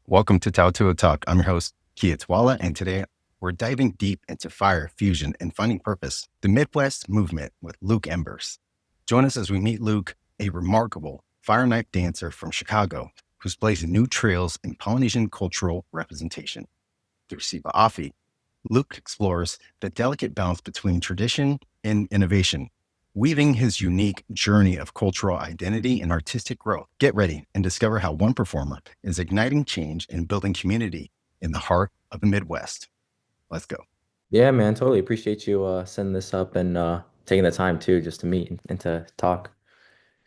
Welcome to Tautua Talk. I'm your host, Kia Tuala, and today we're diving deep into fire, fusion, and finding purpose, the Midwest movement with Luke Embers. Join us as we meet Luke, a remarkable fire knife dancer from Chicago who's blazing new trails in Polynesian cultural representation. Through Siva, Luke explores the delicate balance between tradition and innovation, weaving his unique journey of cultural identity and artistic growth. Get ready and discover how one performer is igniting change and building community in the heart of the Midwest. Let's go. Yeah, man, totally appreciate you sending this up and taking the time too just to meet and to talk.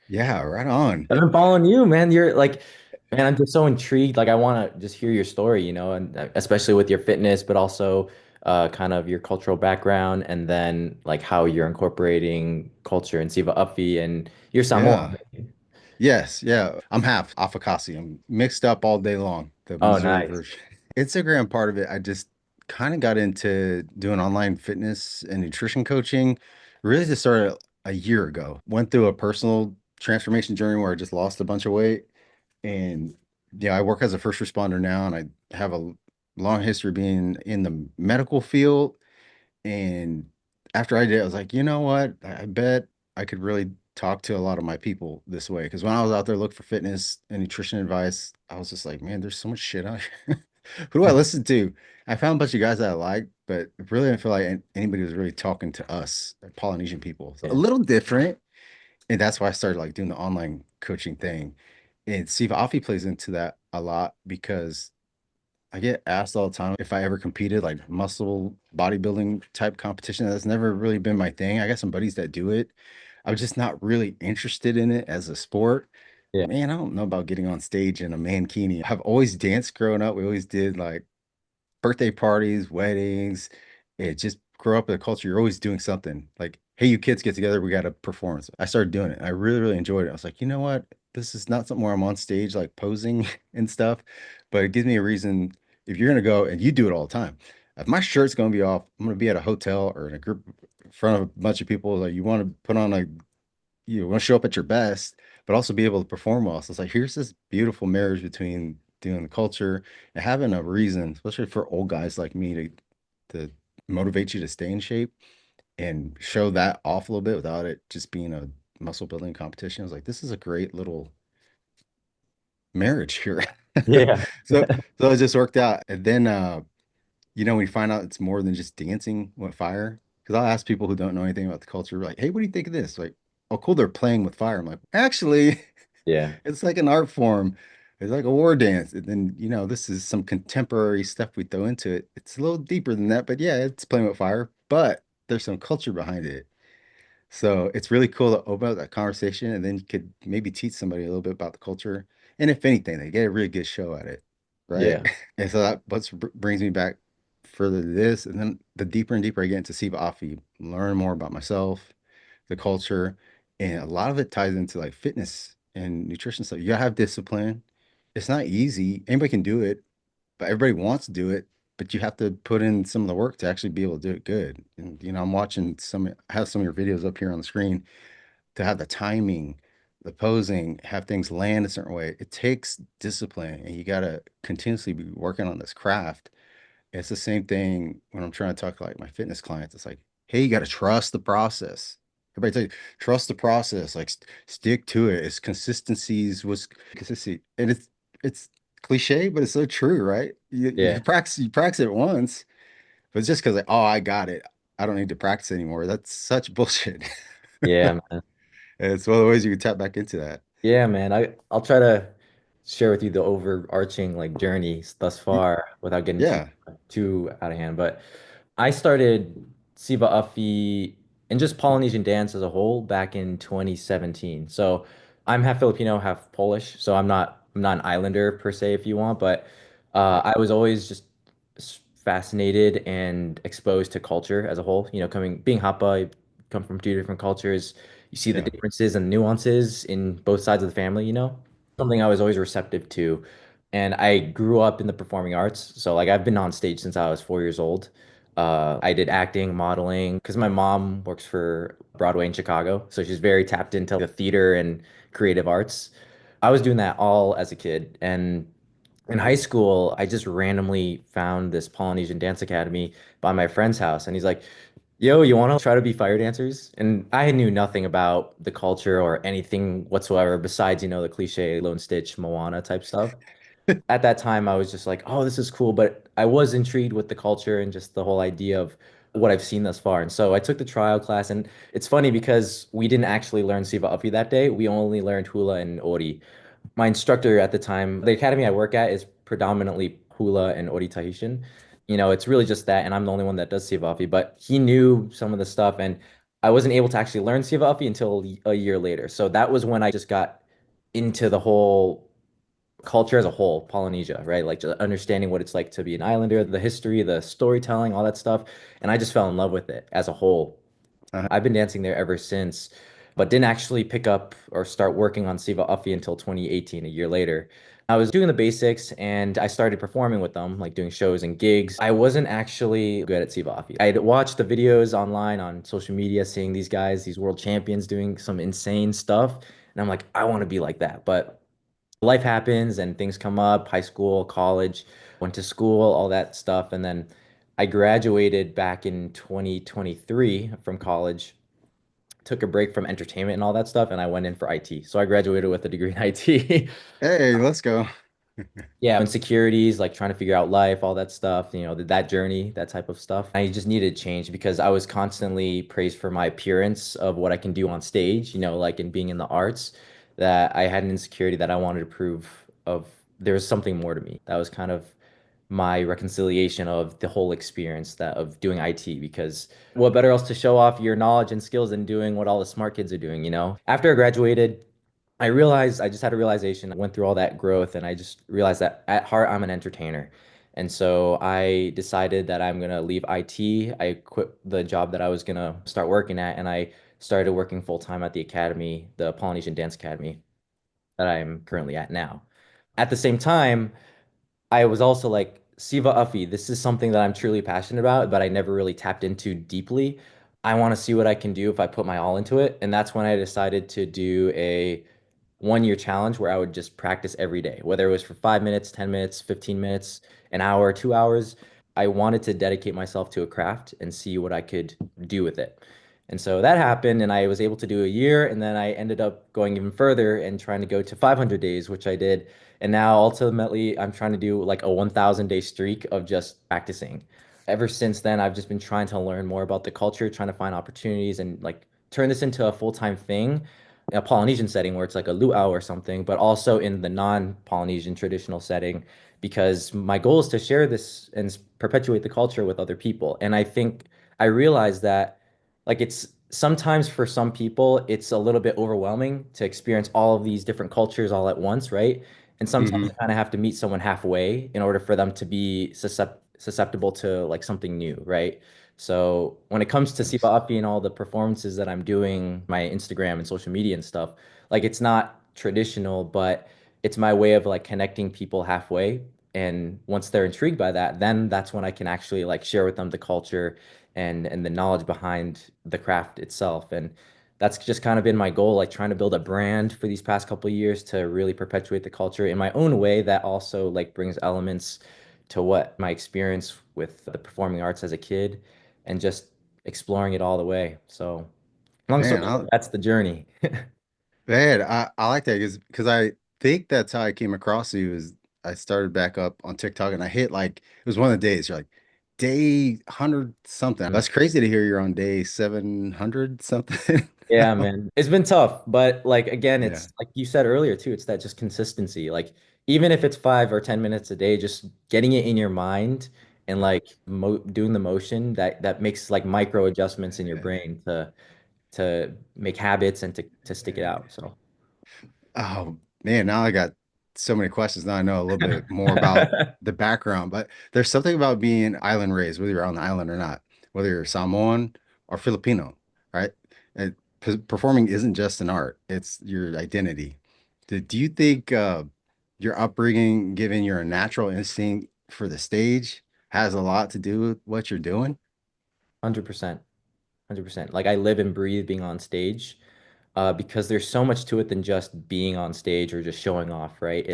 Yeah, right on. I've been following you, man. You're like, man, I'm just so intrigued. Like, I want to just hear your story, and especially with your fitness, but also kind of your cultural background, and then like how you're incorporating culture in Siva Upfi and you're Yeah. Samoan. Yes. Yeah. I'm half Afakasi. I'm mixed up all day long, the Oh, Missouri nice. version. Instagram part of it, I just kind of got into doing online fitness and nutrition coaching. Really just started a year ago. Went through a personal transformation journey where I just lost a bunch of weight. And yeah, I work as a first responder now, and I have a long history being in the medical field. And after I did, I was like, you know what? I bet I could really talk to a lot of my people this way. Because when I was out there looking for fitness and nutrition advice, I was just like, man, there's so much shit out here. Who do I listen to? I found a bunch of guys that I liked, but really didn't feel like anybody was really talking to us, like Polynesian people. So a Yeah. little different. And that's why I started like doing the online coaching thing. And Siva Afi plays into that a lot because I get asked all the time if I ever competed like muscle bodybuilding type competition. That's never really been my thing. I got some buddies that do it. I was just not really interested in it as a sport. Yeah. Man, I don't know about getting on stage in a mankini. I've always danced growing up. We always did like birthday parties, weddings. It just grow up in a culture. You're always doing something. Like, hey, you kids get together. We got a performance. I started doing it. I really, really enjoyed it. I was like, you know what? This is not something where I'm on stage like posing and stuff, but it gives me a reason. If you're gonna go and you do it all the time, if my shirt's gonna be off, I'm gonna be at a hotel or in a group in front of a bunch of people. Like, you want to put on a you want to show up at your best, but also be able to perform well. So it's like here's this beautiful marriage between doing the culture and having a reason, especially for old guys like me, to motivate you to stay in shape and show that off a little bit without it just being a muscle building competition. I was like, this is a great little marriage here. Yeah. So so it just worked out. And then when you find out it's more than just dancing with fire, because I'll ask people who don't know anything about the culture, like, hey, what do you think of this? Like, oh, cool, they're playing with fire. I'm like, actually, Yeah. it's like an art form. It's like a war dance. And then, this is some contemporary stuff we throw into it. It's a little deeper than that, but yeah, it's playing with fire, but there's some culture behind it. So it's really cool to open up that conversation, and then you could maybe teach somebody a little bit about the culture. And if anything, they get a really good show at it, right? Yeah. And so that brings me back further to this. And then the deeper and deeper I get into Siva Afi, learn more about myself, the culture, and a lot of it ties into like fitness and nutrition stuff. You gotta have discipline. It's not easy. Anybody can do it, but everybody wants to do it, but you have to put in some of the work to actually be able to do it good. And I'm watching I have some of your videos up here on the screen to have the timing, the posing, have things land a certain way. It takes discipline, and you gotta continuously be working on this craft. It's the same thing when I'm trying to talk to like my fitness clients. It's like, hey, you gotta trust the process. Everybody tell you, trust the process, like stick to it. It's consistencies was consistency. And it's cliche, but it's so true, right? You Yeah. practice it once, but it's just because like, oh, I got it. I don't need to practice anymore. That's such bullshit. Yeah, man. And it's one of the ways you can tap back into that. Yeah, man. I'll try to share with you the overarching like journeys thus Y- far without getting Yeah. too out of hand. But I started Siva Afi and just Polynesian dance as a whole back in 2017. So I'm half Filipino, half Polish. So I'm not an islander per se, if you want, but I was always just fascinated and exposed to culture as a whole. Coming being Hapa, I come from two different cultures. You see the Yeah. differences and nuances in both sides of the family. Something I was always receptive to. And I grew up in the performing arts. So like I've been on stage since I was 4 years old. I did acting, modeling, because my mom works for Broadway in Chicago. So she's very tapped into the theater and creative arts. I was doing that all as a kid. And in high school, I just randomly found this Polynesian dance academy by my friend's house. And he's like, yo, you want to try to be fire dancers? And I knew nothing about the culture or anything whatsoever besides, the cliche Lone Stitch, Moana type stuff. At that time, I was just like, oh, this is cool. But I was intrigued with the culture and just the whole idea of what I've seen thus far. And so I took the trial class. And it's funny because we didn't actually learn Siva Api that day. We only learned hula and ori. My instructor at the time, the academy I work at is predominantly hula and ori Tahitian. It's really just that. And I'm the only one that does Siva Api. But he knew some of the stuff. And I wasn't able to actually learn Siva Api until a year later. So that was when I just got into the whole culture as a whole, Polynesia, right? Like just understanding what it's like to be an islander, the history, the storytelling, all that stuff. And I just fell in love with it as a whole. Uh, I've been dancing there ever since, but didn't actually pick up or start working on Siva Afi until 2018, a year later. I was doing the basics and I started performing with them, like doing shows and gigs. I wasn't actually good at Siva Afi. I'd watched the videos online on social media, seeing these guys, these world champions doing some insane stuff. And I'm like, I want to be like that. But life happens and things come up, high school, college, went to school, all that stuff. And then I graduated back in 2023 from college, took a break from entertainment and all that stuff, and I went in for IT. So I graduated with a degree in IT. hey, let's go. Yeah, insecurities, like trying to figure out life, all that stuff, that journey, that type of stuff. I just needed change because I was constantly praised for my appearance of what I can do on stage, like in being in the arts, that I had an insecurity that I wanted to prove of there was something more to me. That was kind of my reconciliation of the whole experience that of doing IT because what better else to show off your knowledge and skills than doing what all the smart kids are doing? After I graduated, I realized I just had a realization. I went through all that growth and I just realized that at heart I'm an entertainer. And so I decided that I'm gonna leave IT. I quit the job that I was gonna start working at and I started working full time at the academy, the Polynesian Dance Academy that I'm currently at now. At the same time, I was also like, Siva Afi, this is something that I'm truly passionate about, but I never really tapped into deeply. I want to see what I can do if I put my all into it. And that's when I decided to do a 1 year challenge where I would just practice every day, whether it was for 5 minutes, 10 minutes, 15 minutes, an hour, 2 hours. I wanted to dedicate myself to a craft and see what I could do with it. And so that happened, and I was able to do a year. And then I ended up going even further and trying to go to 500 days, which I did. And now ultimately, I'm trying to do like a 1,000 day streak of just practicing. Ever since then, I've just been trying to learn more about the culture, trying to find opportunities and like turn this into a full-time thing, a Polynesian setting where it's like a luau or something, but also in the non-Polynesian traditional setting, because my goal is to share this and perpetuate the culture with other people. And I think I realized that like it's sometimes for some people, it's a little bit overwhelming to experience all of these different cultures all at once, right? And sometimes Hmm. you kind of have to meet someone halfway in order for them to be susceptible to like something new, right? So when it comes to Siva Thanks. Api and all the performances that I'm doing, my Instagram and social media and stuff, like it's not traditional, but it's my way of like connecting people halfway. And once they're intrigued by that, then that's when I can actually like share with them the culture and the knowledge behind the craft itself. And that's just kind of been my goal, like trying to build a brand for these past couple of years to really perpetuate the culture in my own way that also like brings elements to what my experience with the performing arts as a kid and just exploring it all the way. So, long story Man, short, that's the journey. I like that because I think that's how I came across you is I started back up on TikTok and I hit like it was one of the days you're like day 100 something. That's crazy to hear you're on day 700 something Yeah, now. man. It's been tough, but like again, Yeah. it's like you said earlier too, it's that just consistency. Like even if it's 5 or 10 minutes a day, just getting it in your mind and like mo doing the motion that makes like micro adjustments in your brain to make habits and to stick it out. So Oh man, now I got so many questions. Now I know a little bit more about the background, but there's something about being island raised, whether you're on the island or not, whether you're Samoan or Filipino, right? And performing isn't just an art, it's your identity. Do you think your upbringing, given your natural instinct for the stage, has a lot to do with what you're doing? 100%, 100%. Like I live and breathe being on stage, because there's so much to it than just being on stage or just showing off, right?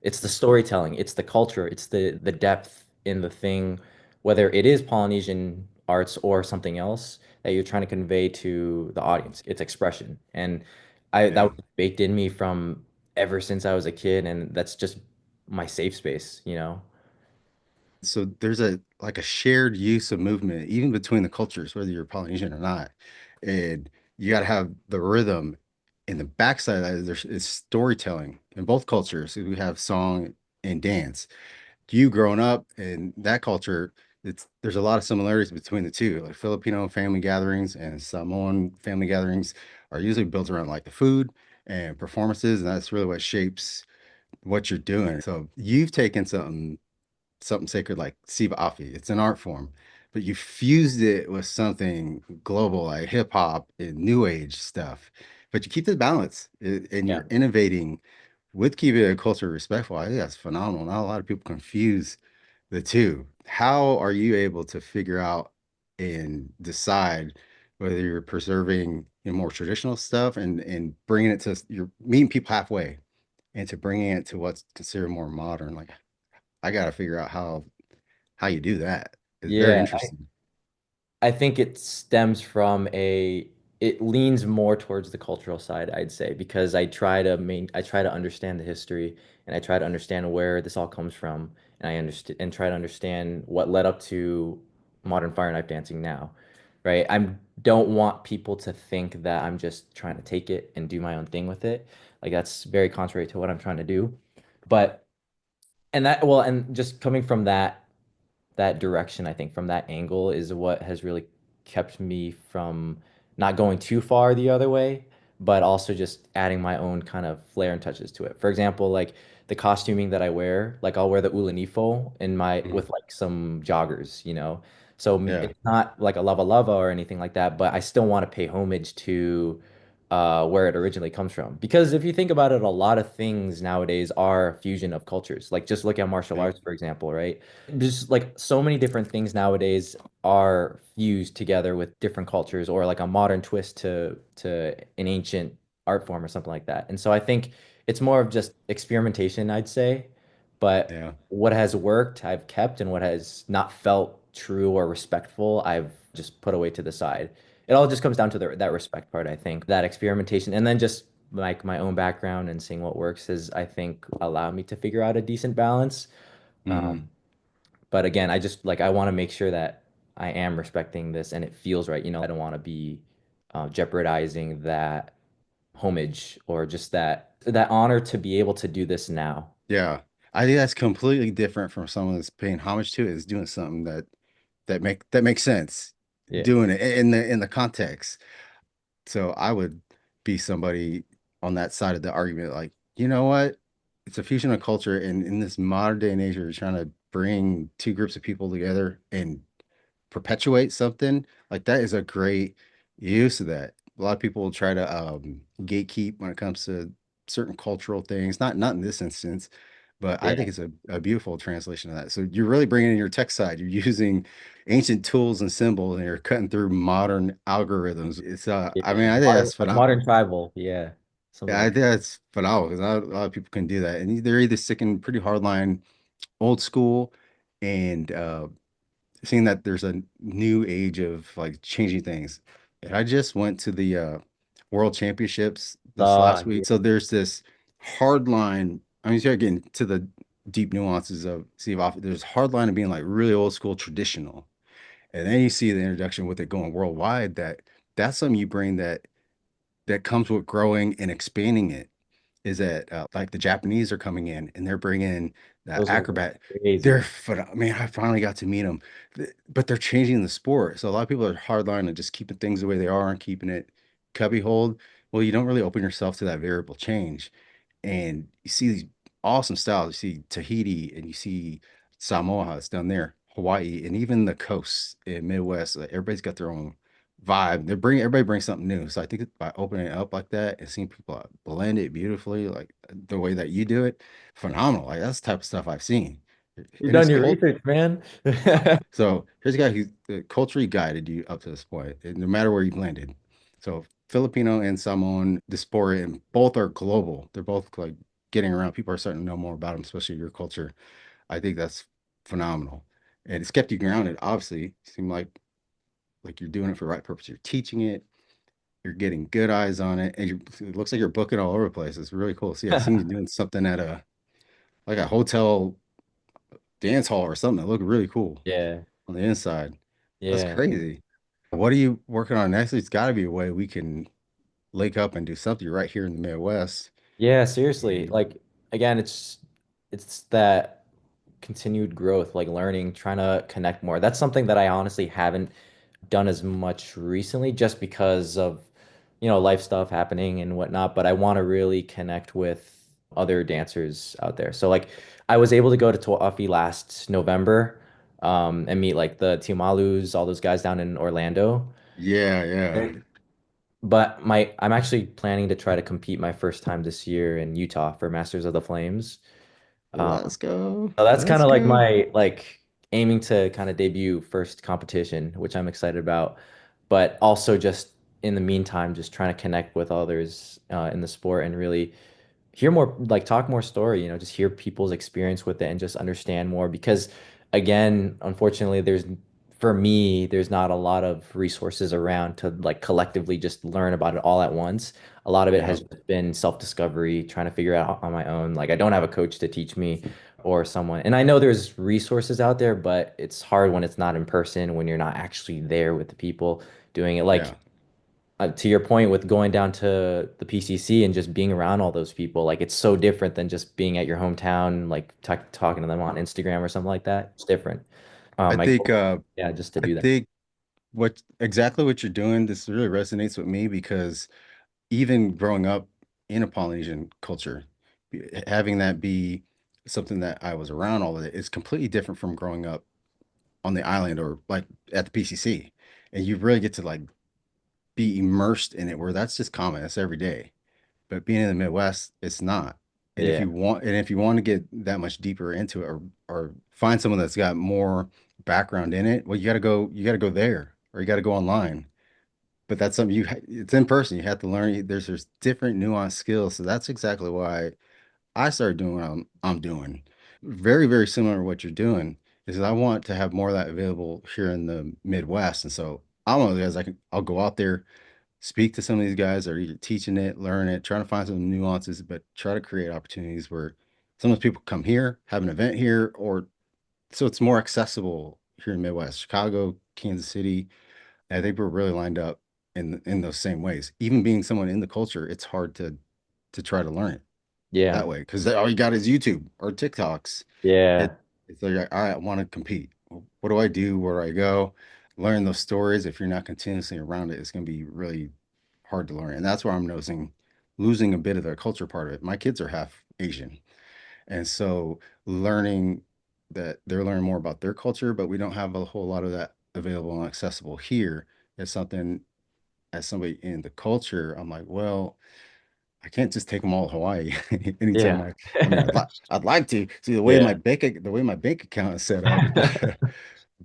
It's the storytelling, it's the culture, it's the depth in the thing, whether it is Polynesian arts or something else that you're trying to convey to the audience. It's expression. And I that Yeah. was baked in me from ever since I was a kid, and that's just my safe space, you know? So there's a like a shared use of movement, even between the cultures, whether you're Polynesian or not. And you got to have the rhythm. And the backside of that is storytelling in both cultures. We have song and dance. You growing up in that culture, there's a lot of similarities between the two. Like Filipino family gatherings and Samoan family gatherings are usually built around like the food and performances, and that's really what shapes what you're doing. So you've taken something sacred like Siva. It's an art form, but you fused it with something global like hip hop and new age stuff. But you keep the balance and Yeah. you're innovating with keeping a culture respectful. I think that's phenomenal. Not a lot of people confuse the two. How are you able to figure out and decide whether you're preserving more traditional stuff and bringing it to you're meeting people halfway and to bringing it to what's considered more modern? Like I got to figure out how you do that. It's very Yeah. interesting. I think it stems from it leans more towards the cultural side, I'd say, because I try to understand the history and I try to understand where this all comes from and I understand and try to understand what led up to modern fire knife dancing now. Right? I don't want people to think that I'm just trying to take it and do my own thing with it. Like that's very contrary to what I'm trying to do. But and just coming from that direction, I think, from that angle is what has really kept me from not going too far the other way, but also just adding my own kind of flair and touches to it. For example, like the costuming that I wear, like I'll wear the ulanifo in my Mhm. with like some joggers, you know. So Yeah. it's not like a lava lava or anything like that, but I still want to pay homage to where it originally comes from. Because if you think about it, a lot of things nowadays are a fusion of cultures. Like just look at martial Yeah. arts, for example, right? Just like so many different things nowadays are fused together with different cultures or like a modern twist to an ancient art form or something like that. And so I think it's more of just experimentation, I'd say. But Yeah. what has worked, I've kept, and what has not felt true or respectful, I've just put away to the side. It all just comes down to that respect part, I think. That experimentation and then just like my own background and seeing what works has, I think, allowed me to figure out a decent balance. Hmm. Um, but again, I just like I want to make sure that I am respecting this and it feels right. You know, I don't want to be jeopardizing that homage or just that honor to be able to do this now. Yeah. I think that's completely different from someone that's paying homage to it is doing something that makes sense. Yeah. Doing it in the context. So I would be somebody on that side of the argument, like, you know what? It's a fusion of culture, and in this modern day and age, you're trying to bring two groups of people together and perpetuate something, like that is a great use of that. A lot of people will try to gatekeep when it comes to certain cultural things. Not in this instance, but I think Yeah. it's a beautiful translation of that. So you're really bringing in your tech side. You're using ancient tools and symbols, and you're cutting through modern algorithms. It's I Yeah. mean, I think Modern, that's like phenomenal. modern tribal. Yeah. Something Yeah, I like think that's phenomenal because a lot of people can do that, and they're either sticking pretty hard line, old school, and seeing that there's a new age of like changing things. And I just went to the World Championships this last that. week. So there's this hard line. I mean, you start getting to the deep nuances of Steve Off. There's hard line of being like really old school traditional. And then you see the introduction with it going worldwide that's something you bring that comes with growing and expanding it is that like the Japanese are coming in and they're bringing the Those are acrobat. crazy. Man, I finally got to meet them, but they're changing the sport. So a lot of people are hardline and just keeping things the way they are and keeping it cubby hold. Well, you don't really open yourself to that variable change. And you see these awesome styles. You see Tahiti and you see Samoa, it's down there, Hawaii, and even the coasts in Midwest. Like, everybody's got their own vibe. Everybody brings something new. So I think by opening it up like that and seeing people blend it beautifully, like the way that you do it, phenomenal. Like that's the type of stuff I've seen. You've And done it's your cool. research, man. Yeah. So here's a guy who culturally guided you up to this point, and no matter where you've landed. So Filipino and Samoan diaspora, and both are global. They're both like getting around, people are starting to know more about them, especially your culture. I think that's phenomenal. And it's kept you grounded, obviously. You seem like you're doing it for the right purpose. You're teaching it, you're getting good eyes on it, and it looks like you're booking all over the place. It's really cool. See, I seen you doing something at a like a hotel dance hall or something that looked really cool Yeah. on the inside. That's Yeah. crazy. What are you working on next? It's got to be a way we can link up and do something right here in the Midwest. Yeah, seriously. And Like again, it's that continued growth, like learning, trying to connect more. That's something that I honestly haven't done as much recently just because of, life stuff happening and whatnot, but I want to really connect with other dancers out there. So like I was able to go to Tuafi last November, and meet like the Tiumalus, all those guys down in Orlando. yeah, yeah. But I'm actually planning to try to compete my first time this year in Utah for Masters of the Flames. Um, Let's go. so that's kind Let's of like go. my like aiming to kind of debut first competition, which I'm excited about. But also just in the meantime, just trying to connect with others in the sport and really hear more, like talk more story, just hear people's experience with it and just understand more. Because again, unfortunately, for me, there's not a lot of resources around to like collectively just learn about it all at once. A lot of it Yeah, has been self-discovery, trying to figure it out on my own. Like I don't have a coach to teach me or someone. And I know there's resources out there, but it's hard when it's not in person, when you're not actually there with the people doing it. Like yeah, to your point with going down to the PCC and just being around all those people, like it's so different than just being at your hometown, like talking to them on Instagram or something like that. It's different. I My think goal, uh yeah, just to I do that. think what exactly what you're doing, this really resonates with me because even growing up in a Polynesian culture, having that be something that I was around all of it is completely different from growing up on the island or like at the PCC. And you really get to like be immersed in it where that's just common. That's every day. But being in the Midwest, it's not. Yeah, And if you want to get that much deeper into it or find someone that's got more background in it, well, you got to go there or you got to go online. But that's something it's in person. You have to learn. There's different nuanced skills. So that's exactly why I started doing what I'm doing. Very, very similar to what you're doing is that I want to have more of that available here in the Midwest. And so I'm one of the guys I'll go out there, speak to some of these guys that are either teaching it, learn it, trying to find some nuances, but try to create opportunities where some of those people come here, have an event here, or so it's more accessible here in the Midwest, Chicago, Kansas City. I think we're really lined up in those same ways. Even being someone in the culture, it's hard to try to learn it yeah, that way because all you got is YouTube or TikToks. It, yeah, it's like I want to compete. What do I do? Where do I go? Learn those stories. If you're not continuously around it, it's going to be really hard to learn. And that's where I'm noticing losing a bit of the culture part of it. My kids are half Asian, and so learning that they're learning more about their culture, but we don't have a whole lot of that available and accessible here. Is something as somebody in the culture, I'm like, well, I can't just take them all to Hawaii anytime yeah, I mean, I'd like to see yeah, the way my bank account is set up,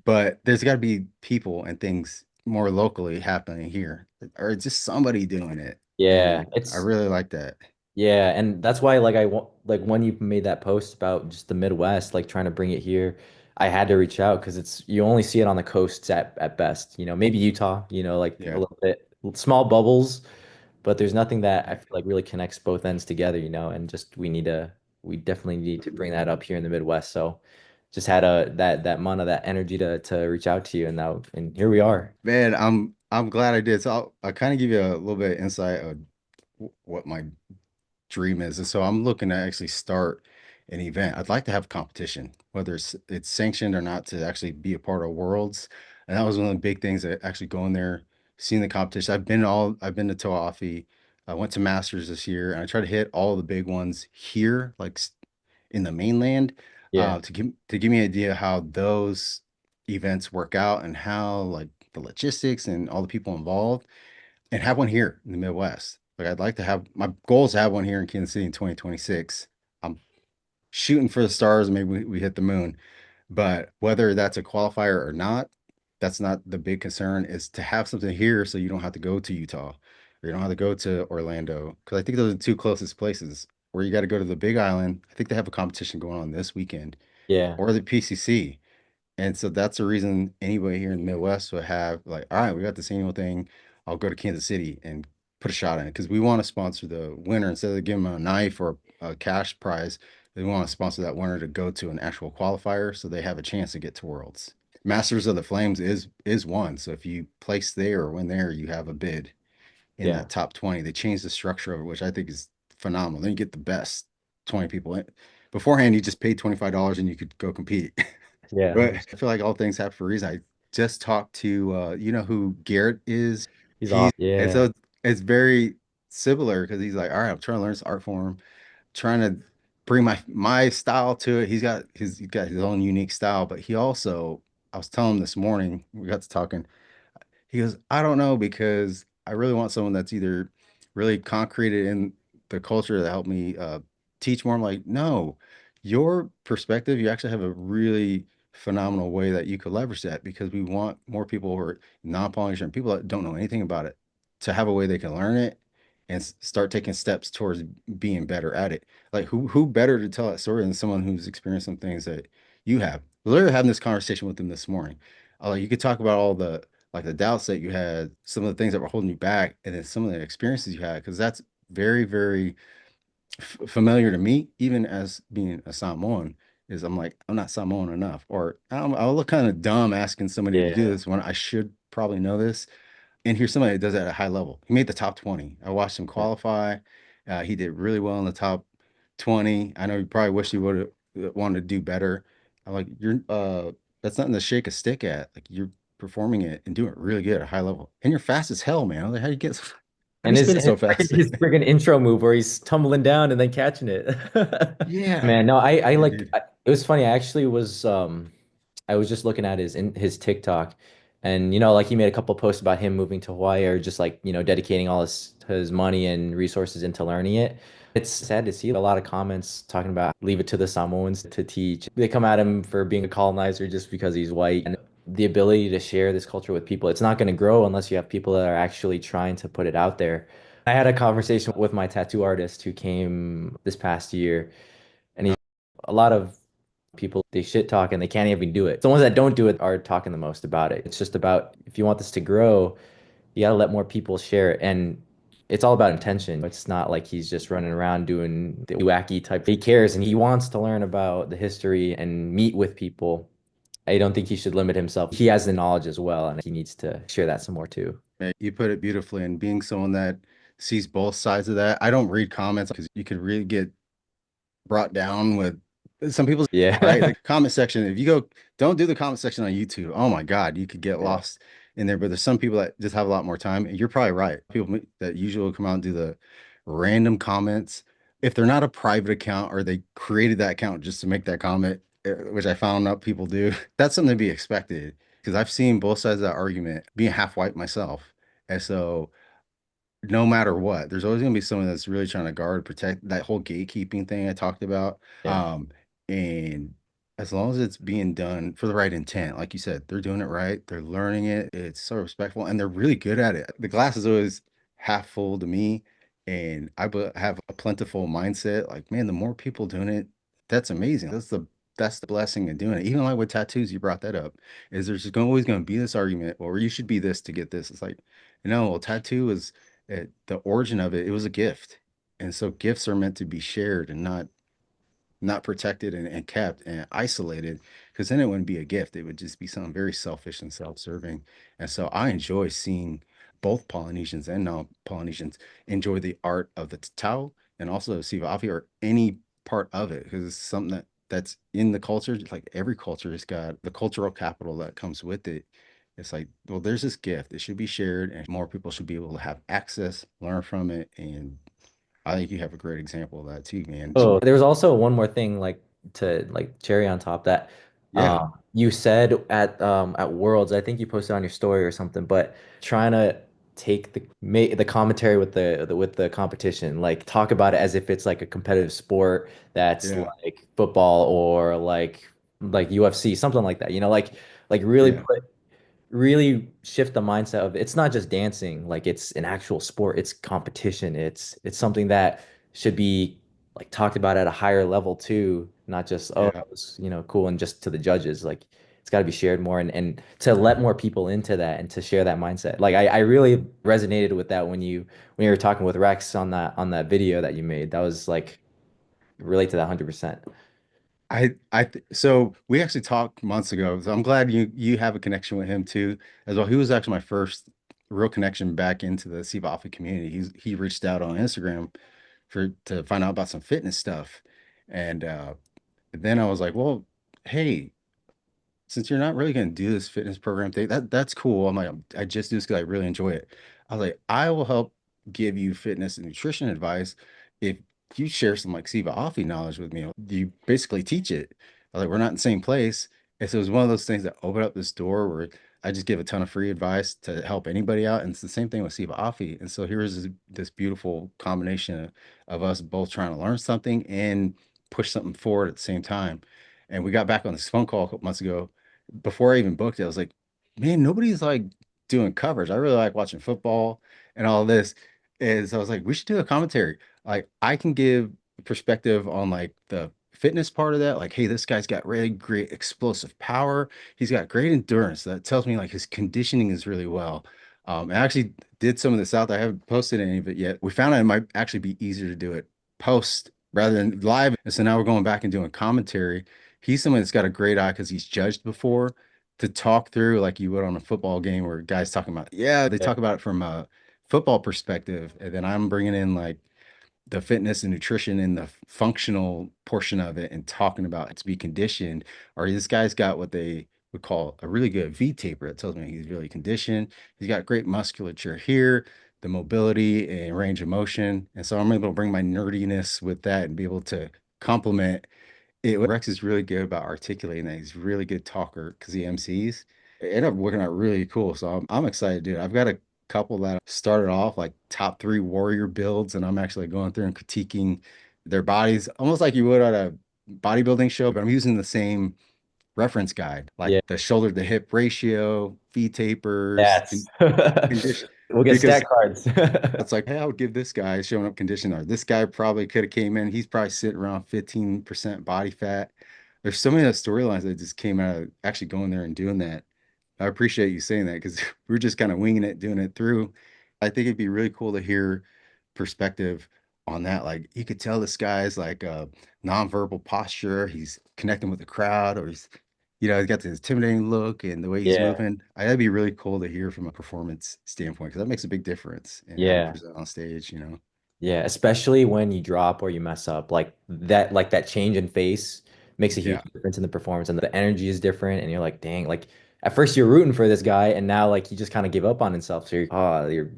but there's got to be people and things more locally happening here, or just somebody doing it, yeah. and I It's really like that. Yeah, and that's why like I want like when you made that post about just the Midwest, like trying to bring it here, I had to reach out because it's you only see it on the coasts at best, maybe Utah, like a Yeah, little bit small bubbles, but there's nothing that I feel like really connects both ends together, and just we definitely need to bring that up here in the Midwest. So just had that mana, that energy to reach out to you and here we are. man, I'm glad I did. So I'll kind of give you a little bit of insight of what my dream is. And so I'm looking to actually start an event. I'd like to have competition, whether it's sanctioned or not, to actually be a part of Worlds. And that was one of the big things that actually going there, seeing the competition. I've been to Toafi. I went to Masters this year and I try to hit all the big ones here, like in the mainland, Yeah. to give me an idea how those events work out and how like the logistics and all the people involved and have one here in the Midwest. Like I'd like to have my goal is to have one here in Kansas City in 2026. I'm shooting for the stars, maybe we hit the moon. But whether that's a qualifier or not, that's not the big concern, is to have something here so you don't have to go to Utah or you don't have to go to Orlando. Because I think those are the two closest places. where you got to go to the Big Island. I think they have a competition going on this weekend, Yeah. or the PCC. And so that's the reason anybody here in the Midwest would have like, all right, we got this annual thing. I'll go to Kansas City and put a shot in it because we want to sponsor the winner instead of giving them a knife or a cash prize. We want to sponsor that winner to go to an actual qualifier so they have a chance to get to Worlds. Masters of the Flames is one. So if you place there or win there, you have a bid in Yeah. that top 20. They changed the structure of it, which I think is phenomenal. Then you get the best 20 people in. Beforehand, you just paid $25 and you could go compete. Yeah. But I feel like all things happen for a reason. I just talked to you know who Garrett is. He's He's awesome. and Yeah. so it's very similar because he's like, all right, I'm trying to learn this art form, trying to bring my style to it. He's got his own unique style, but he also I was telling him this morning, we got to talking. He goes, I don't know because I really want someone that's either really concreted in the culture that helped me teach more. I'm like, no, your perspective, you actually have a really phenomenal way that you could leverage that because we want more people who are non-Polynesian, people that don't know anything about it, to have a way they can learn it and start taking steps towards being better at it. Like who better to tell that story than someone who's experienced some things that you have? We're literally having this conversation with them this morning. You could talk about all the like the doubts that you had, some of the things that were holding you back, and then some of the experiences you had, because that's very, very familiar to me, even as being a Samoan, is I'm like, I'm not Samoan enough, or I'll look kind of dumb asking somebody to do Yeah. this when I should probably know this. And here's somebody that does it at a high level. He made the top 20. I watched him Yeah. qualify. He did really well in the top 20. I know you probably wish he would have wanted to do better. I'm like, that's nothing to shake a stick at. Like you're performing it and doing it really good at a high level. And you're fast as hell, man. Like, how do you get, how do you And spin it so his fast? his friggin' intro move where he's tumbling down and then catching it. Yeah. Man, no, I Yeah, like dude. it was funny. I actually was I was just looking at his TikTok, and like he made a couple posts about him moving to Hawaii or just like dedicating all his money and resources into learning it. It's sad to see a lot of comments talking about leave it to the Samoans to teach. They come at him for being a colonizer just because he's white and the ability to share this culture with people. It's not going to grow unless you have people that are actually trying to put it out there. I had a conversation with my tattoo artist who came this past year, and he a lot of people they shit talk and they can't even do it. The ones that don't do it are talking the most about it. It's just about if you want this to grow, you gotta let more people share it. And it's all about intention. It's not like he's just running around doing the wacky type. He cares and he wants to learn about the history and meet with people. I don't think he should limit himself. He has the knowledge as well, and he needs to share that some more too. Man, you put it beautifully. And being someone that sees both sides of that, I don't read comments because you could really get brought down with some people's right. Yeah. The comment section, if you go, don't do the comment section on YouTube. Oh my God, you could get Yeah. lost in there. But there's some people that just have a lot more time. And you're probably right. People that usually will come out and do the random comments. If they're not a private account or they created that account just to make that comment, which I found out people do, that's something to be expected. Because I've seen both sides of that argument being half white myself. And so no matter what, there's always going to be someone that's really trying to guard, protect that whole gatekeeping thing I talked about. Yeah. And as long as it's being done for the right intent, like you said, they're doing it right, they're learning it, it's so respectful, and they're really good at it. The glass is always half full to me, and have a plentiful mindset. Like, man, the more people doing it, that's amazing. That's the blessing in doing it. Even like with tattoos, you brought that up. Is there's just always going to be this argument, or you should be this to get this. It's like, well, tattoo is the origin of it, it was a gift. And so gifts are meant to be shared and not protected and kept and isolated because then it wouldn't be a gift. It would just be something very selfish and self-serving. And so I enjoy seeing both Polynesians and non-Polynesians enjoy the art of the Tau and also Siva or any part of it because it's something that's in the culture. Just like every culture has got the cultural capital that comes with it. It's like, well, there's this gift. It should be shared, and more people should be able to have access, learn from it. And I think you have a great example of that too, man. Oh, there was also one more thing like to like cherry on top that Yeah, you said at Worlds, I think you posted on your story or something, but trying to take the commentary with with the competition, like talk about it as if it's like a competitive sport that's yeah, like football or like UFC, something like that. Like yeah. really shift the mindset of it's not just dancing, like it's an actual sport, it's competition, it's something that should be like talked about at a higher level too, not just, oh, Yeah. that was, cool and just to the judges. Like it's got to be shared more and to let more people into that and to share that mindset. Like I really resonated with that when you were talking with Rex on that video that you made. That was like relate to that 100%. So we actually talked months ago. So I'm glad you have a connection with him too, as well. He was actually my first real connection back into the Siva community. He reached out on Instagram to find out about some fitness stuff, and then I was like, well, hey, since you're not really going to do this fitness program thing, that's cool. I'm like, I just do this because I really enjoy it. I was like, I will help give you fitness and nutrition advice if you share some like Siva Afi knowledge with me. You basically teach it. I was like, we're not in the same place. And so it was one of those things that opened up this door where I just give a ton of free advice to help anybody out. And it's the same thing with Siva Afi. And so here's this beautiful combination of us both trying to learn something and push something forward at the same time. And we got back on this phone call a couple months ago before I even booked it. I was like, man, nobody's like doing coverage. I really like watching football and all this. And so I was like, we should do a commentary. Like I can give perspective on like the fitness part of that. Like, hey, this guy's got really great explosive power. He's got great endurance. That tells me like his conditioning is really well. I actually did some of this out there. I haven't posted any of it yet. We found out it might actually be easier to do it post rather than live. And so now we're going back and doing commentary. He's someone that's got a great eye because he's judged before to talk through like you would on a football game where guys talking about, yeah, they Yeah. talk about it from a football perspective. And then I'm bringing in like the fitness and nutrition and the functional portion of it and talking about to be conditioned. Or this guy's got what they would call a really good V taper. It tells me he's really conditioned. He's got great musculature here, the mobility and range of motion. And so I'm able to bring my nerdiness with that and be able to complement it. Rex is really good about articulating that. He's a really good talker because he MCs. It ended up working out really cool. So I'm excited, dude. I've got a couple that started off like top three warrior builds, and I'm actually going through and critiquing their bodies almost like you would at a bodybuilding show, but I'm using the same reference guide, like Yeah. the shoulder to hip ratio, V tapers, That's condition, we'll get because stat cards. it's like, hey, I would give this guy showing up condition, or this guy probably could have came in. He's probably sitting around 15% body fat. There's so many of those storylines that just came out of actually going there and doing that. I appreciate you saying that because we're just kind of winging it, doing it through. I think it'd be really cool to hear perspective on that. Like you could tell this guy's like nonverbal posture. He's connecting with the crowd, or he's got this intimidating look and the way he's Yeah. moving. That'd be really cool to hear from a performance standpoint because that makes a big difference in how you Yeah. present on stage. Yeah, especially when you drop or you mess up, like that change in face makes a huge Yeah. difference in the performance and the energy is different and you're like, dang, like at first you're rooting for this guy and now like you just kind of give up on himself. So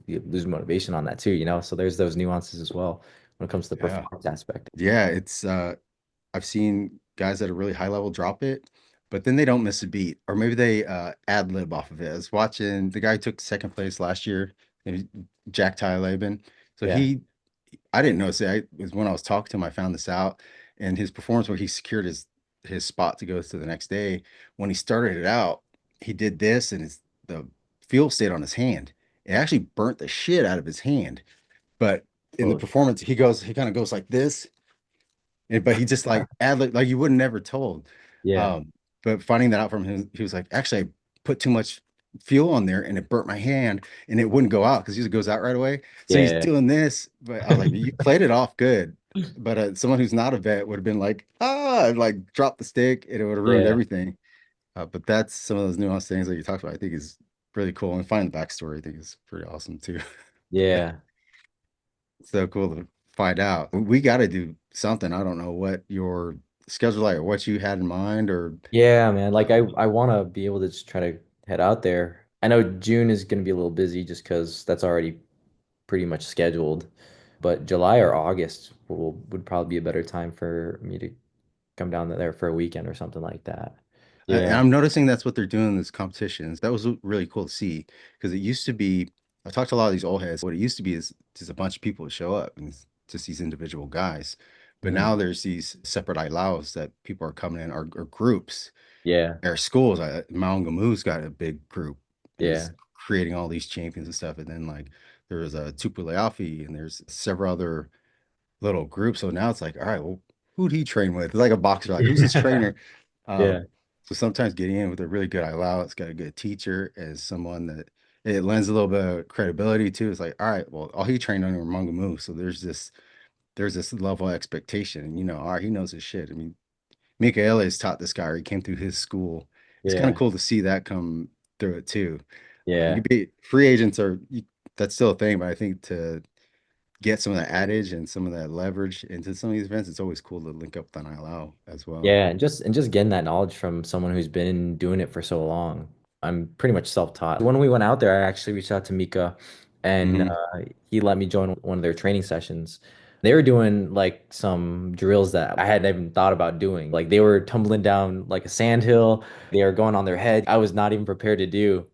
you lose motivation on that too. So there's those nuances as well when it comes to the Yeah. performance aspect. Yeah. It's I've seen guys at a really high level drop it, but then they don't miss a beat, or maybe they ad lib off of it. I was watching the guy who took second place last year, maybe Jack Ty Laban. So Yeah. I didn't notice it. It was when I was talking to him, I found this out, and his performance where he secured his spot to go to the next day. When he started it out, he did this, and the fuel stayed on his hand. It actually burnt the shit out of his hand. But in the Oh, performance, he kind of goes like this, but he just like like you would have never told. yeah. Um, but finding that out from him, he was like, actually, I put too much fuel on there and it burnt my hand and it wouldn't go out because usually it goes out right away. So he's Yeah. doing this, but I was like, you played it off good. But someone who's not a vet would have been like, like drop the stick and it would have ruined Yeah. everything. But that's some of those nuanced things that you talked about. I think is really cool. And finding the backstory, I think is pretty awesome too. Yeah. So cool to find out. We got to do something. I don't know what your schedule like or what you had in mind or Yeah, man. Like I want to be able to just try to head out there. I know June is going to be a little busy just because that's already pretty much scheduled. But July or August would probably be a better time for me to come down there for a weekend or something like that. and Yeah. I'm noticing that's what they're doing in these competitions. That was really cool to see because it used to be, I talked to a lot of these old heads. What it used to be is just a bunch of people that show up and it's just these individual guys. But Mhm. now there's these separate ailaos that people are coming in or groups. Yeah. Our schools, Maungamu's got a big group and Yeah. is creating all these champions and stuff. And then like there's a Tupu and there's several other little group. So now it's like, all right, well, who'd he train with? It's like a boxer, like who's his trainer? Yeah. So sometimes getting in with a really good Ilau, it's got a good teacher as someone that it lends a little bit of credibility to. It's like, all right, well, all he trained under were Mungamu. So there's this level of expectation. And all right, he knows his shit. I mean, Mikaela has taught this guy, or he came through his school. It's kind of Yeah. cool to see that come through it too. You Yeah. could be free agents that's still a thing, but I think to get some of that adage and some of that leverage into some of these events, it's always cool to link up with an ILO as well. Yeah, and just getting that knowledge from someone who's been doing it for so long. I'm pretty much self-taught. When we went out there, I actually reached out to Mika and Hmm. he let me join one of their training sessions. They were doing like some drills that I hadn't even thought about doing. Like they were tumbling down like a sand hill. They were going on their head. I was not even prepared to do.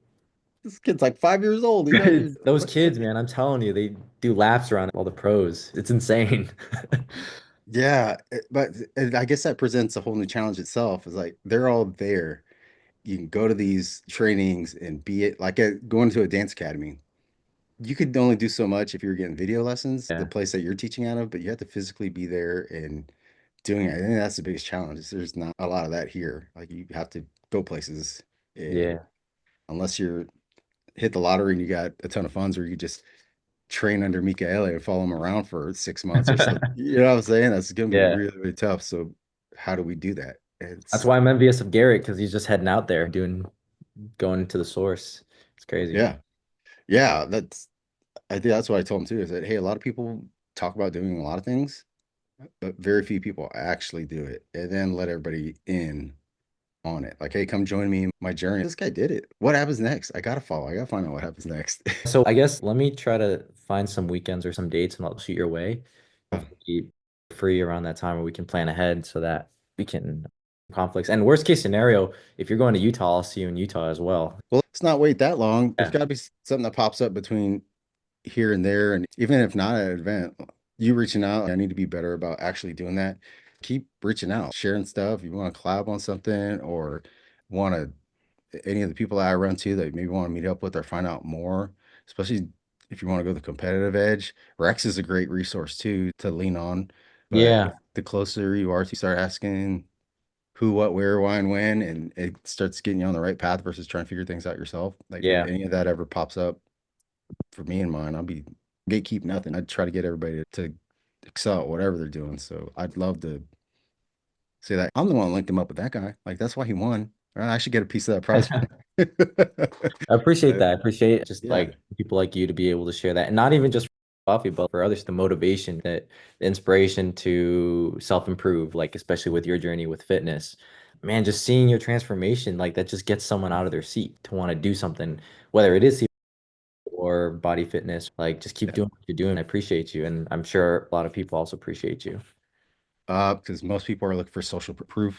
This kid's like 5 years old. He knows It's you. those kids, man, I'm telling you, they do laps around all the pros. It's insane. Yeah, but I guess that presents a whole new challenge itself. Is like they're all there. You can go to these trainings and be it like going to a dance academy. You could only do so much if you're getting video lessons, the Yeah. place that you're teaching out of, but you have to physically be there and doing it. I think that's the biggest challenge. There's not a lot of that here. Like you have to go places, and Yeah. unless you're hit the lottery and you got a ton of funds, or you just train under Mikaele and follow him around for 6 months or so. You know what I'm saying? That's gonna be Yeah. really, really tough. So how do we do that? That's It's why I'm envious of Garrett because he's just heading out there going to the source. It's crazy. yeah, yeah. I think that's what I told him too. Is that hey, a lot of people talk about doing a lot of things, but very few people actually do it, and then let everybody in on it. Like, hey, come join me in my journey. This guy did it. What happens next? I gotta follow. I gotta find out what happens next. So I guess let me try to find some weekends or some dates and I'll shoot your way. Hopefully free around that time where we can plan ahead so that we can conflicts. And worst case scenario, if you're going to Utah, I'll see you in Utah as well. Well, let's not wait that long. There's Yeah. got to be something that pops up between here and there. And even if not at an event, you reaching out, I need to be better about actually doing that. Keep reaching out, sharing stuff. You want to collab on something or want any of the people that I run to that maybe want to meet up with or find out more, especially if you want to go the competitive edge. Rex is a great resource too to lean on. But Yeah. the closer you are to start asking who, what, where, why, and when, and it starts getting you on the right path versus trying to figure things out yourself. Like if Yeah. any of that ever pops up for me and mine, I'll be gatekeep nothing. I'd try to get everybody to excel at whatever they're doing. So I'd love to say that I'm the one that linked him up with that guy. Like that's why he won. I should get a piece of that prize. I appreciate Uh, that. I appreciate just yeah. like people like you to be able to share that. And not even just for coffee, but for others, the motivation, the inspiration to self-improve, like especially with your journey with fitness. Man, just seeing your transformation, like that just gets someone out of their seat to want to do something, whether it is or body fitness, like just keep Yeah. doing what you're doing. I appreciate you. And I'm sure a lot of people also appreciate you. Because most people are looking for social proof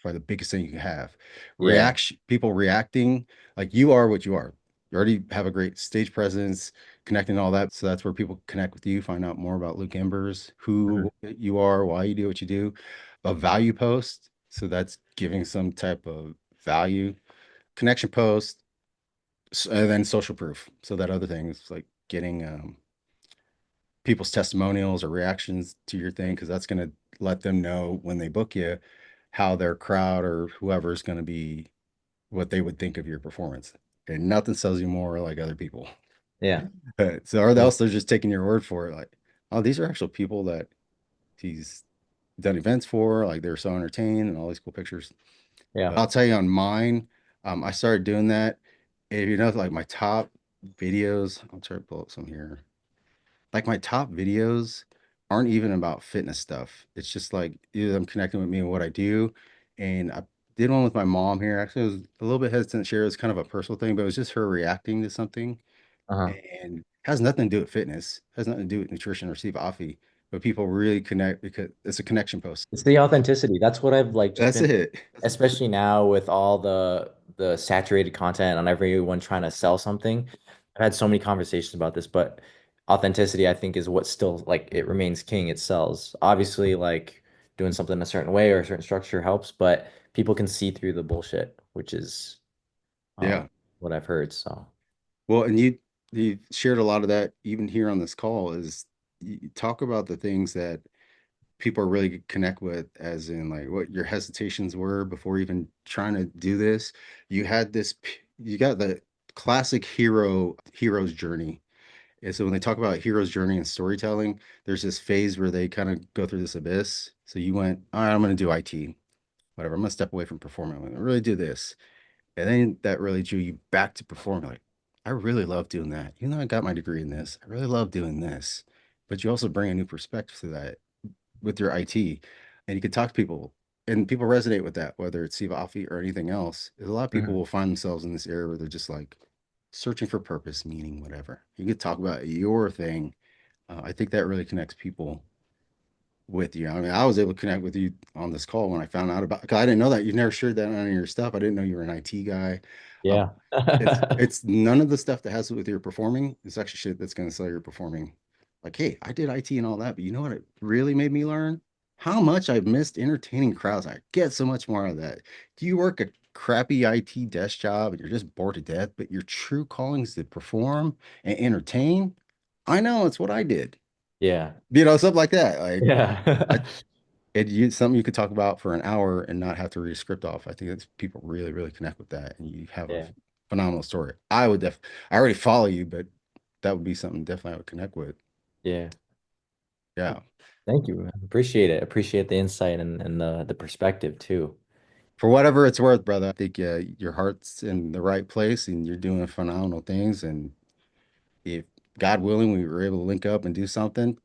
are the biggest thing you can have. Yeah. Reaction, people reacting like you are what you are. You already have a great stage presence, connecting all that. So that's where people connect with you, find out more about Luke Embers, who Mhm. you are, why you do what you do. A value post. So that's giving some type of value. Connection post, and then social proof. So that other thing is like getting people's testimonials or reactions to your thing, because that's going to let them know when they book you how their crowd or whoever is going to be what they would think of your performance. And nothing sells you more like other people. Yeah. So, or else they're just taking your word for it. Like, oh, these are actual people that he's done events for. Like, they're so entertained and all these cool pictures. Yeah. But I'll tell you on mine, I started doing that. If you know, like my top videos, I'll try to pull up some here. Like my top videos aren't even about fitness stuff. It's just like either them connecting with me and what I do. And I did one with my mom here. Actually, I was a little bit hesitant to share. It was kind of a personal thing, but it was just her reacting to something Uh-huh. and has nothing to do with fitness, has nothing to do with nutrition or Siva. But people really connect because it's a connection post. It's the authenticity. That's what I've like just That's been, it. especially now with all the saturated content on everyone trying to sell something. I've had so many conversations about this, but authenticity, I think, is what still like it remains king. It sells. Obviously, like doing something a certain way or a certain structure helps, but people can see through the bullshit, which is um, Yeah. what I've heard. So Well, and you shared a lot of that even here on this call is you talk about the things that people really connect with, as in like what your hesitations were before even trying to do this. You had this, you got the classic hero's journey. And so when they talk about hero's journey and storytelling, there's this phase where they kind of go through this abyss. So you went, all right, I'm going to do IT, whatever. I'm going to step away from performing. I'm going to really do this. And then that really drew you back to performing. Like, I really love doing that. Even though I got my degree in this, I really love doing this. But you also bring a new perspective to that with your IT, and you can talk to people, and people resonate with that, whether it's Siva or anything else. A lot of people Mhm. will find themselves in this area where they're just like searching for purpose, meaning, whatever. You could talk about your thing. I think that really connects people with you. I mean, I was able to connect with you on this call when I found out about, because I didn't know that you never shared that on any of your stuff. I didn't know you were an IT guy. Um, Yeah. it's none of the stuff that has to do with your performing. It's actually shit that's going to sell your performing. Like, hey, I did IT and all that, but you know what it really made me learn? How much I've missed entertaining crowds. I get so much more out of that. Do you work a crappy IT desk job and you're just bored to death, but your true calling is to perform and entertain? I know it's what I did. Yeah. Something like that. Like, I, Yeah. something you could talk about for an hour and not have to read a script off. I think that's people really, really connect with that, and you have a Yeah. phenomenal story. I already follow you, but that would be something definitely I would connect with. Yeah. Yeah. Thank you, man. Appreciate it. Appreciate the insight and the perspective too. For whatever it's worth, brother, I think your heart's in the right place and you're doing phenomenal things. And if God willing, we were able to link up and do something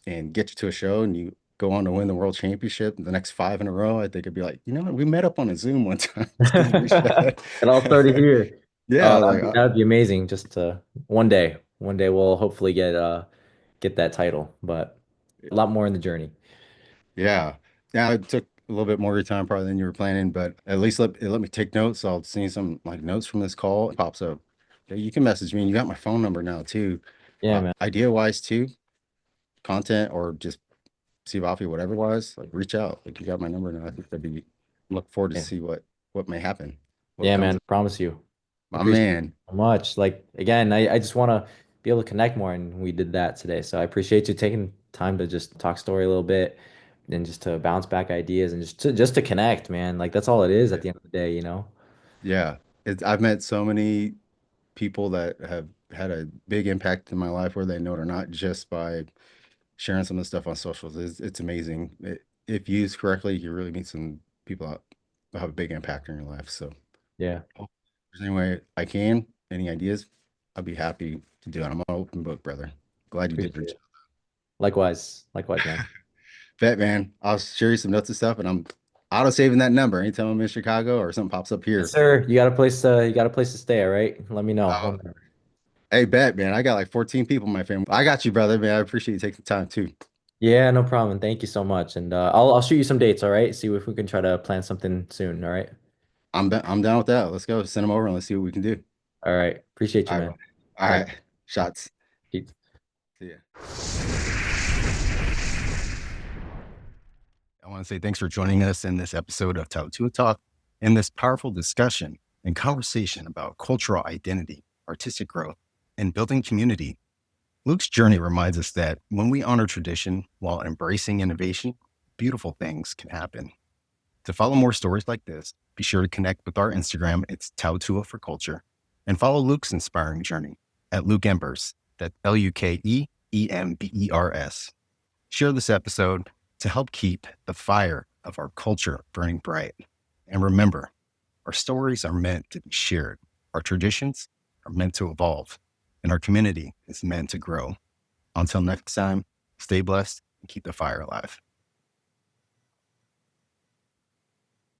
and get you to a show and you go on to win the world championship the next five in a row, I think it'd be like, you know what, we met up on a Zoom one time. It's good to reach that. It all started here. Yeah, like That'd be amazing. Just one day we'll hopefully get that title, but a lot more in the journey. yeah. Now it took a little bit more of your time probably than you were planning, but at least it let me take notes. So I'll see some like notes from this call. It pops up. Yeah, you can message me. And you got my phone number now too. Yeah, man. Idea wise too, content or just see Vafi, whatever wise, like reach out. Like you got my number now. I think that'd be look forward to Yeah, see what may happen, what yeah, comes man. of Promise you. my Appreciate it man. so much. Like again, I just want to be able to connect more, and we did that today. So I appreciate you taking time to just talk story a little bit, and just to bounce back ideas, and just to connect, man. Like that's all it is at Yeah. the end of the day, you know? Yeah. I've met so many people that have had a big impact in my life, whether they know it or not, just by sharing some of the stuff on socials. It's amazing. If used correctly, you really meet some people that have a big impact in your life. So, Yeah, if there's any way I can, any ideas, I'd be happy to do it. I'm an open book, brother. Glad you did appreciate reach it. Likewise, man. out. Bet, man. I'll share you some notes and stuff, and I'm auto saving that number anytime I'm in Chicago or something pops up Yes, here. sir. You got a place to stay, all right? Let me know. Uh, hey, bet, man. I got like 14 people in my family. I got you, brother, man. I appreciate you taking the time too. Yeah, no problem. Thank you so much. And I'll shoot you some dates, all right? See if we can try to plan something soon, all right? I'm down with that. Let's go. Send them over and let's see what we can do. All right. Appreciate you, All right, man. bro. All All right. right. Shots. Peace. See ya. I want to say thanks for joining us in this episode of Tautua Talk in this powerful discussion and conversation about cultural identity, artistic growth, and building community. Luke's journey reminds us that when we honor tradition while embracing innovation, beautiful things can happen. To follow more stories like this, be sure to connect with our Instagram. It's Tautua for Culture. And follow Luke's inspiring journey at Luke Embers. That's LukeEmbers. Share this episode to help keep the fire of our culture burning bright. And remember, our stories are meant to be shared. Our traditions are meant to evolve. And our community is meant to grow. Until next time, stay blessed and keep the fire alive.